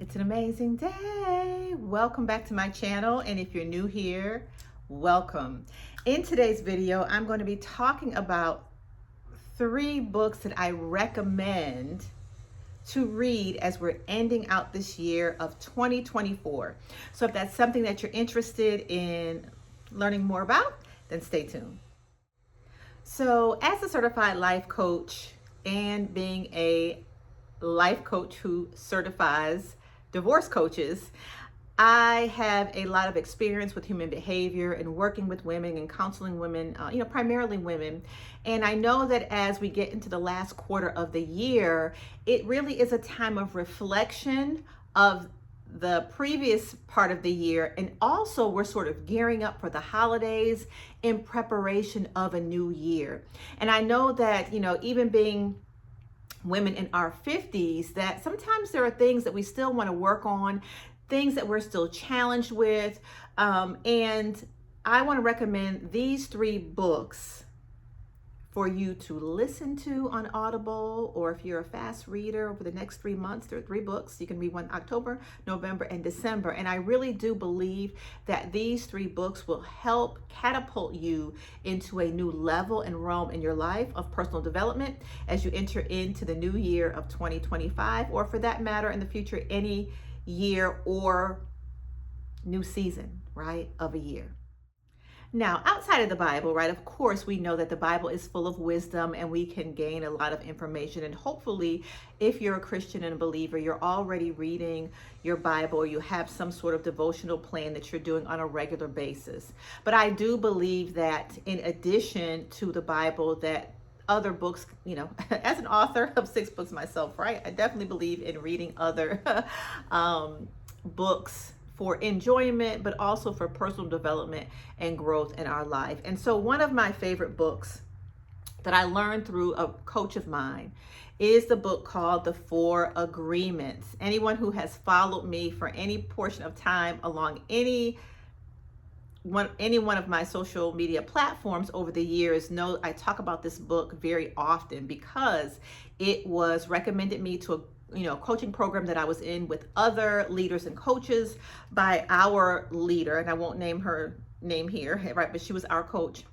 It's an amazing day. Welcome back to my channel. And if you're new here, welcome. In today's video, I'm going to be talking about 3 books that I recommend to read as we're ending out this year of 2024. So if that's something that you're interested in learning more about, then stay tuned. So as a certified life coach and being a life coach who certifies divorce coaches, I have a lot of experience with human behavior and working with women and counseling women, primarily women. And I know that as we get into the last quarter of the year, it really is a time of reflection of the previous part of the year. And also we're sort of gearing up for the holidays in preparation of a new year. And I know that, even being women in our 50s, that sometimes there are things that we still want to work on, things that we're still challenged with. And I want to recommend these 3 books for you to listen to on Audible, or if you're a fast reader over the next 3 months, there are 3 books. You can read one October, November, and December. And I really do believe that these 3 books will help catapult you into a new level and realm in your life of personal development as you enter into the new year of 2025, or for that matter, in the future, any year or new season, right, of a year. Now, outside of the Bible, right, of course, we know that the Bible is full of wisdom and we can gain a lot of information. And hopefully, if you're a Christian and a believer, you're already reading your Bible, or you have some sort of devotional plan that you're doing on a regular basis. But I do believe that in addition to the Bible, that other books, as an author of 6 books myself, right, I definitely believe in reading other books for enjoyment, but also for personal development and growth in our life. And so one of my favorite books that I learned through a coach of mine is the book called The 4 Agreements. Anyone who has followed me for any portion of time along any one of my social media platforms over the years know I talk about this book very often, because it was recommended me to a coaching program that I was in with other leaders and coaches by our leader, and I won't name her name here, right? But she was our coach,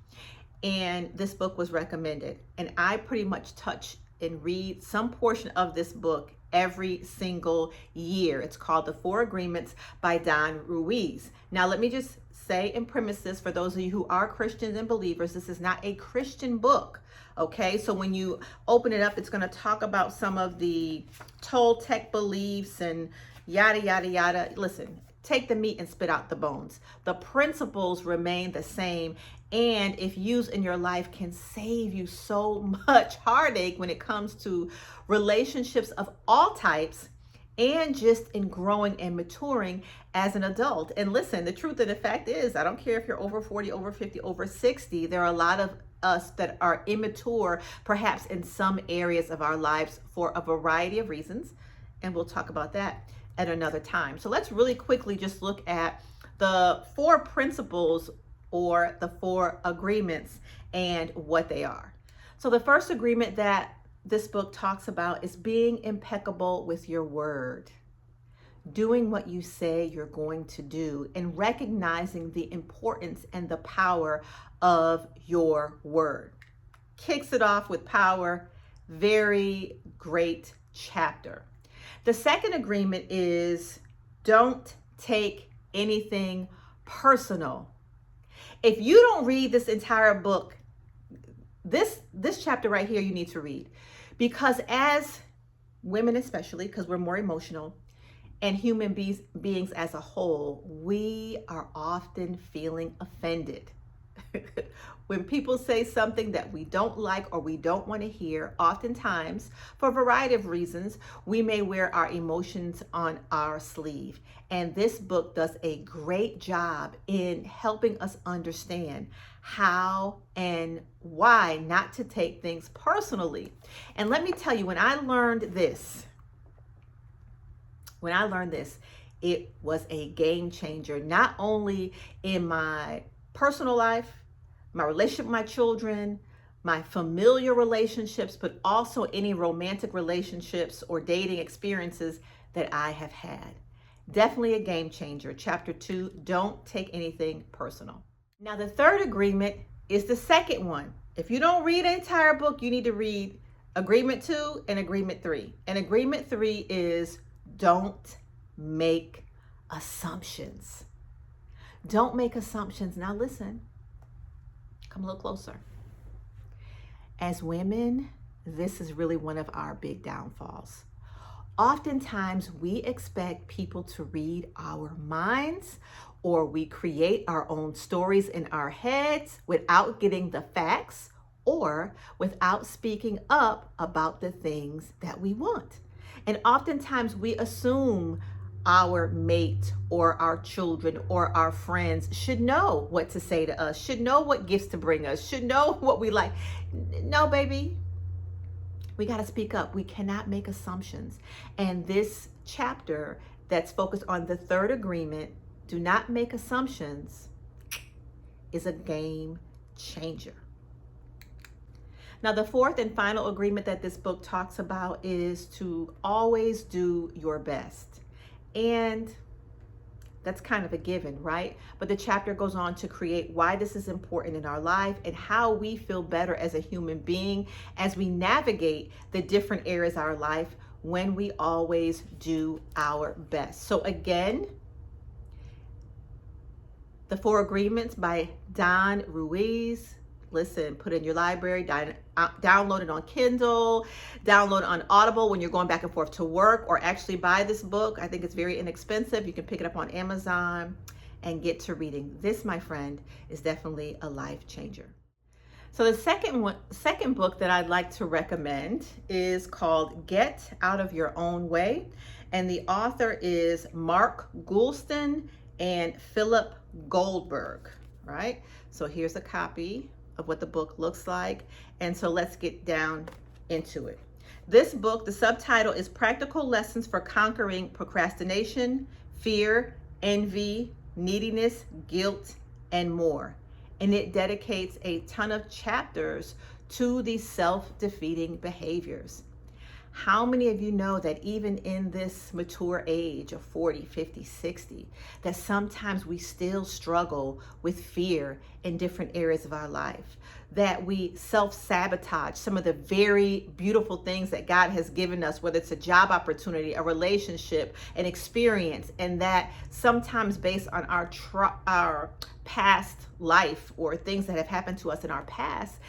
and this book was recommended, and I pretty much touch and read some portion of this book every single year. It's called The 4 Agreements by Don Ruiz. Now, let me just say and premise this for those of you who are Christians and believers: this is not a Christian book. Okay, so when you open it up, it's going to talk about some of the Toltec beliefs and yada, yada, yada. Listen, take the meat and spit out the bones. The principles remain the same, and if used in your life, can save you so much heartache when it comes to relationships of all types, and just in growing and maturing as an adult. And listen, the truth of the fact is, I don't care if you're over 40, over 50, over 60, there are a lot of us that are immature, perhaps in some areas of our lives, for a variety of reasons. And we'll talk about that at another time. So let's really quickly just look at the 4 principles, or the 4 agreements, and what they are. So the first agreement that this book talks about is being impeccable with your word, doing what you say you're going to do, and recognizing the importance and the power of your word. Kicks it off with power. Very great chapter. The second agreement is don't take anything personal. If you don't read this entire book, this chapter right here, you need to read, because as women, especially because we're more emotional, and human beings as a whole, we are often feeling offended. When people say something that we don't like or we don't want to hear, oftentimes, for a variety of reasons, we may wear our emotions on our sleeve. And this book does a great job in helping us understand how and why not to take things personally. And let me tell you, when I learned this, it was a game changer, not only in my personal life, my relationship with my children, my familiar relationships, but also any romantic relationships or dating experiences that I have had. Definitely a game changer. Chapter 2, don't take anything personal. Now, the third agreement is the second one. If you don't read an entire book, you need to read Agreement 2 and Agreement 3. And Agreement 3 is don't make assumptions. Don't make assumptions. Now, listen, come a little closer. As women, this is really one of our big downfalls. Oftentimes, we expect people to read our minds, or we create our own stories in our heads without getting the facts or without speaking up about the things that we want. And oftentimes, we assume our mate or our children or our friends should know what to say to us, should know what gifts to bring us, should know what we like. No, baby. We got to speak up. We cannot make assumptions. And this chapter that's focused on the third agreement, do not make assumptions, is a game changer. Now, the fourth and final agreement that this book talks about is to always do your best. And that's kind of a given, right? But the chapter goes on to create why this is important in our life and how we feel better as a human being as we navigate the different areas of our life when we always do our best. So again, The 4 Agreements by Don Ruiz. Listen, put it in your library, download it on Kindle, download it on Audible when you're going back and forth to work, or actually buy this book. I think it's very inexpensive. You can pick it up on Amazon and get to reading. This, my friend, is definitely a life changer. So the second book that I'd like to recommend is called Get Out of Your Own Way. And the author is Mark Goulston and Philip Goldberg, right? So here's a copy of what the book looks like. And so let's get down into it. This book, the subtitle is Practical Lessons for Conquering Procrastination, Fear, Envy, Neediness, Guilt, and More. And it dedicates a ton of chapters to these self-defeating behaviors. How many of you know that even in this mature age of 40, 50, 60, that sometimes we still struggle with fear in different areas of our life, that we self-sabotage some of the very beautiful things that God has given us, whether it's a job opportunity, a relationship, an experience, and that sometimes based on our past life or things that have happened to us in our past,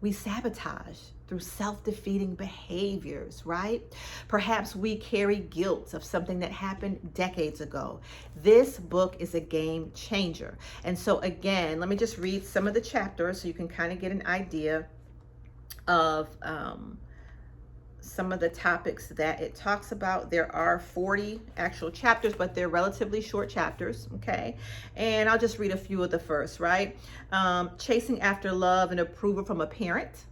we sabotage through self-defeating behaviors, right? Perhaps we carry guilt of something that happened decades ago. This book is a game changer. And so again, let me just read some of the chapters so you can kind of get an idea of some of the topics that it talks about. There are 40 actual chapters, but they're relatively short chapters, okay? And I'll just read a few of the first, right? Chasing after love and approval from a parent.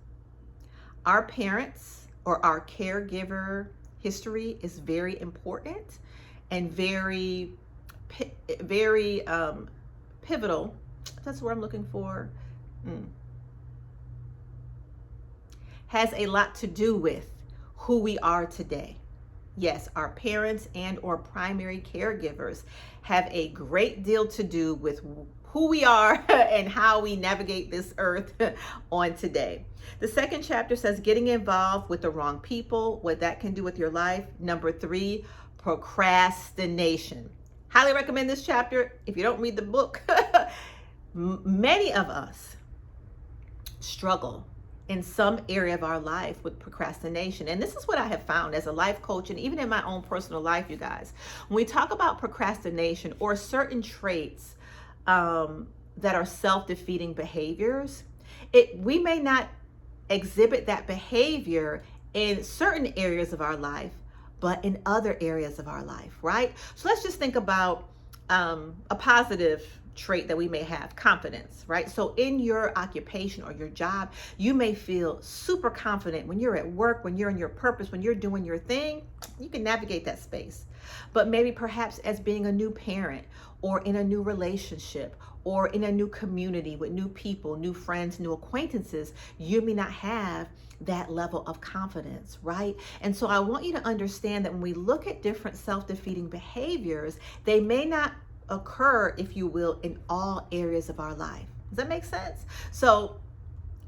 Our parents or our caregiver history is very important and very pivotal. That's what I'm looking for. Has a lot to do with who we are today. Yes, our parents and or primary caregivers have a great deal to do with who we are and how we navigate this earth on today. The second chapter says getting involved with the wrong people, what that can do with your life. Number 3, procrastination. Highly recommend this chapter if you don't read the book. Many of us struggle in some area of our life with procrastination. And this is what I have found as a life coach and even in my own personal life, you guys. When we talk about procrastination or certain traits that are self-defeating behaviors, we may not exhibit that behavior in certain areas of our life, but in other areas of our life, right? So let's just think about a positive trait that we may have, confidence, right? So in your occupation or your job, you may feel super confident when you're at work, when you're in your purpose, when you're doing your thing, you can navigate that space. But maybe perhaps as being a new parent or in a new relationship or in a new community with new people, new friends, new acquaintances, you may not have that level of confidence, right? And so I want you to understand that when we look at different self-defeating behaviors, they may not occur, if you will, in all areas of our life. Does that make sense? So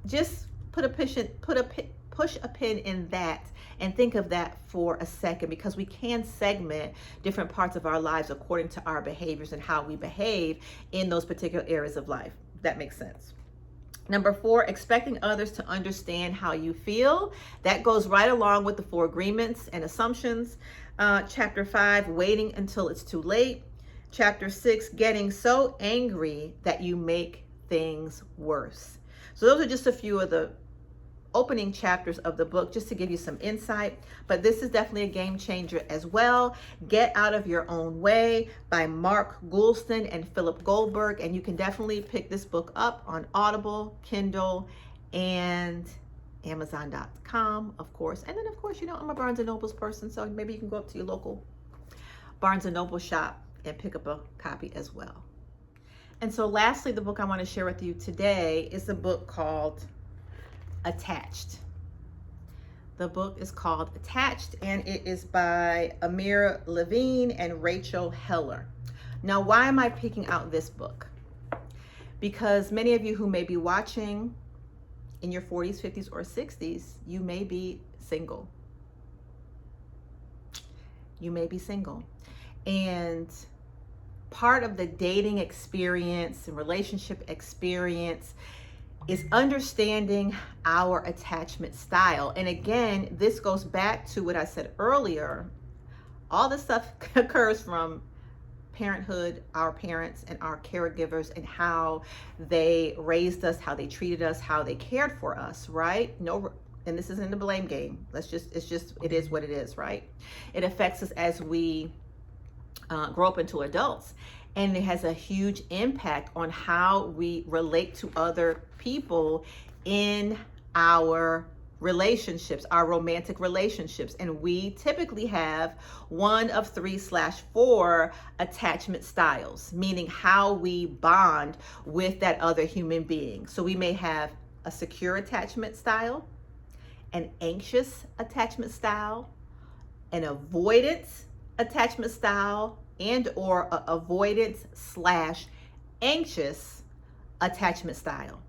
just push a pin in that and think of that for a second, because we can segment different parts of our lives according to our behaviors and how we behave in those particular areas of life. That makes sense. Number 4, expecting others to understand how you feel. That goes right along with the 4 agreements and assumptions. Chapter 5, waiting until it's too late. Chapter 6, getting so angry that you make things worse. So those are just a few of the opening chapters of the book, just to give you some insight. But this is definitely a game changer as well. Get Out of Your Own Way by Mark Goulston and Philip Goldberg. And you can definitely pick this book up on Audible, Kindle, and Amazon.com, of course. And then, of course, you know, I'm a Barnes & Noble's person, so maybe you can go up to your local Barnes & Noble shop and pick up a copy as well. And so lastly, the book I want to share with you today is a book called Attached. The book is called Attached, and it is by Amir Levine and Rachel Heller. Now, why am I picking out this book? Because many of you who may be watching in your 40s, 50s, or 60s, you may be single. You may be single. And part of the dating experience and relationship experience is understanding our attachment style. And again, this goes back to what I said earlier. All this stuff occurs from parenthood, our parents and our caregivers, and how they raised us, how they treated us, how they cared for us, right? No, and this isn't a blame game. It is what it is, right? It affects us as we grow up into adults. And it has a huge impact on how we relate to other people in our relationships, our romantic relationships. And we typically have one of 3/4 attachment styles, meaning how we bond with that other human being. So we may have a secure attachment style, an anxious attachment style, an avoidance attachment style, and or avoidance/anxious attachment style.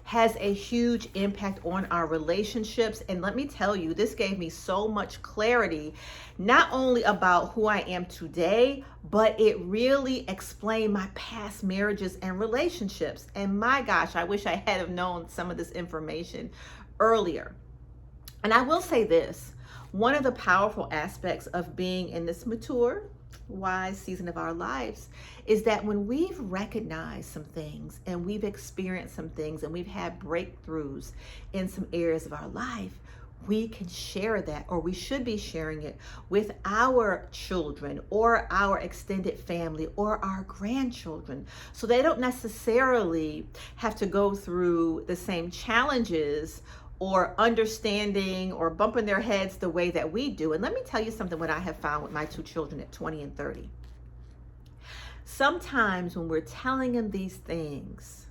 Has a huge impact on our relationships. And let me tell you, this gave me so much clarity, not only about who I am today, but it really explained my past marriages and relationships. And my gosh, I wish I had have known some of this information earlier. And I will say this, one of the powerful aspects of being in this mature, wise season of our lives is that when we've recognized some things and we've experienced some things and we've had breakthroughs in some areas of our life, we can share that, or we should be sharing it with our children or our extended family or our grandchildren, so they don't necessarily have to go through the same challenges or understanding or bumping their heads the way that we do. And let me tell you something, what I have found with my 2 children at 20 and 30. Sometimes when we're telling them these things,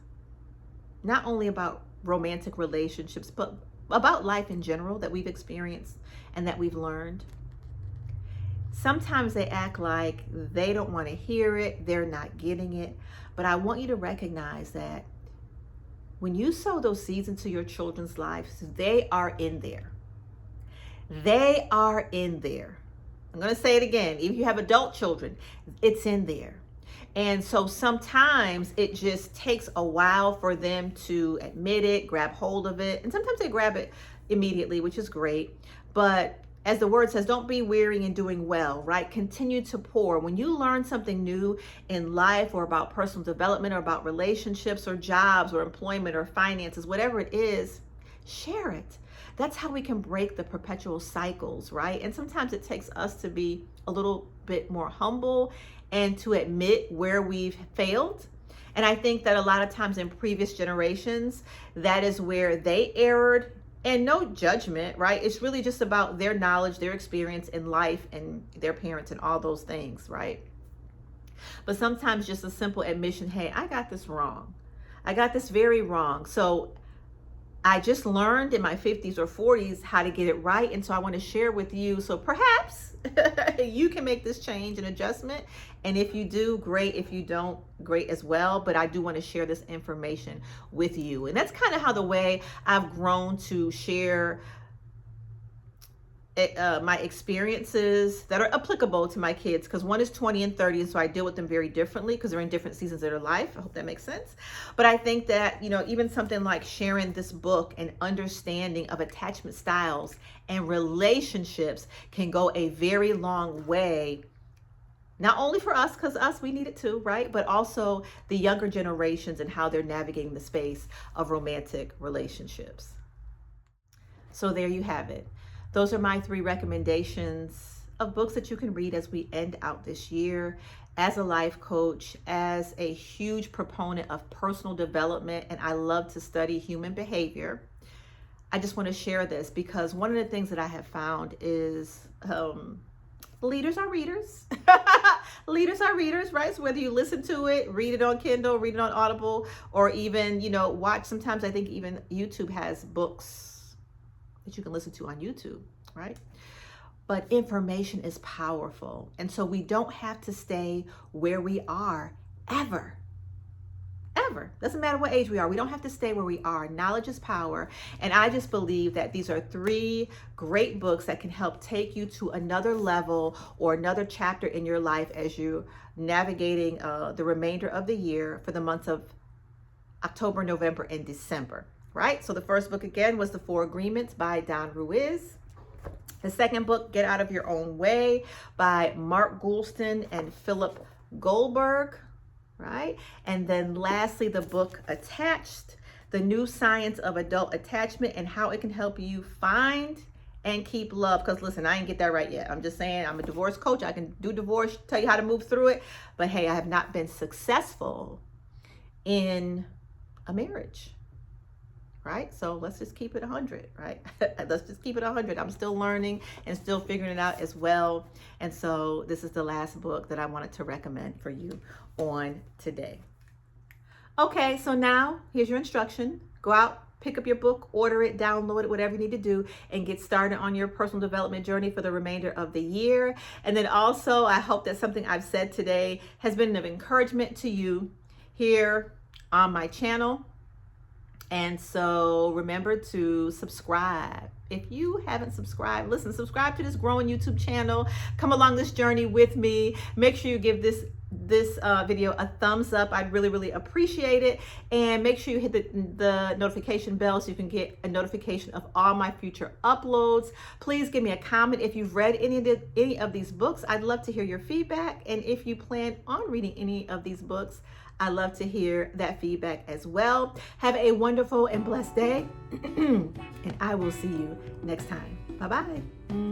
not only about romantic relationships, but about life in general that we've experienced and that we've learned, sometimes they act like they don't want to hear it, they're not getting it. But I want you to recognize that when you sow those seeds into your children's lives, they are in there. They are in there. I'm going to say it again. If you have adult children, it's in there. And so sometimes it just takes a while for them to admit it, grab hold of it. And sometimes they grab it immediately, which is great. But as the word says, don't be weary in doing well, right? Continue to pour. When you learn something new in life or about personal development or about relationships or jobs or employment or finances, whatever it is, share it. That's how we can break the perpetual cycles, right? And sometimes it takes us to be a little bit more humble and to admit where we've failed. And I think that a lot of times in previous generations, that is where they erred. And no judgment, right? It's really just about their knowledge, their experience in life, and their parents and all those things, right? But sometimes just a simple admission, hey, I got this wrong. I got this very wrong. So I just learned in my 50s or 40s how to get it right. And so I want to share with you. So perhaps you can make this change and adjustment. And if you do, great. If you don't, great as well. But I do want to share this information with you. And that's kind of how the way I've grown to share my experiences that are applicable to my kids, because one is 20 and 30, and so I deal with them very differently because they're in different seasons of their life. I hope that makes sense. But I think that, even something like sharing this book and understanding of attachment styles and relationships can go a very long way, not only for us, because us, we need it too, right? But also the younger generations and how they're navigating the space of romantic relationships. So there you have it. Those are my 3 recommendations of books that you can read as we end out this year. As a life coach, as a huge proponent of personal development, and I love to study human behavior, I just want to share this because one of the things that I have found is leaders are readers. Leaders are readers, right? So whether you listen to it, read it on Kindle, read it on Audible, or even, watch, sometimes I think even YouTube has books that you can listen to on YouTube, right? But information is powerful. And so we don't have to stay where we are ever. Ever. Doesn't matter what age we are. We don't have to stay where we are. Knowledge is power. And I just believe that these are 3 great books that can help take you to another level or another chapter in your life as you're navigating the remainder of the year for the months of October, November, and December. Right? So the first book, again, was The 4 Agreements by Don Ruiz. The second book, Get Out of Your Own Way by Mark Goulston and Philip Goldberg. Right? And then lastly, the book Attached, The New Science of Adult Attachment and How It Can Help You Find and Keep Love. Because listen, I ain't get that right yet. I'm just saying, I'm a divorce coach. I can do divorce, tell you how to move through it. But hey, I have not been successful in a marriage. Right? So let's just keep it 100, right? Let's just keep it 100. I'm still learning and still figuring it out as well. And so this is the last book that I wanted to recommend for you on today. Okay, so now here's your instruction. Go out, pick up your book, order it, download it, whatever you need to do, and get started on your personal development journey for the remainder of the year. And then also, I hope that something I've said today has been of encouragement to you here on my channel. And so remember to subscribe. If you haven't subscribed, listen, subscribe to this growing YouTube channel. Come along this journey with me. Make sure you give this video a thumbs up. I'd really, really appreciate it. And make sure you hit the notification bell so you can get a notification of all my future uploads. Please give me a comment if you've read any of these books. I'd love to hear your feedback. And if you plan on reading any of these books, I love to hear that feedback as well. Have a wonderful and blessed day, and I will see you next time. Bye-bye.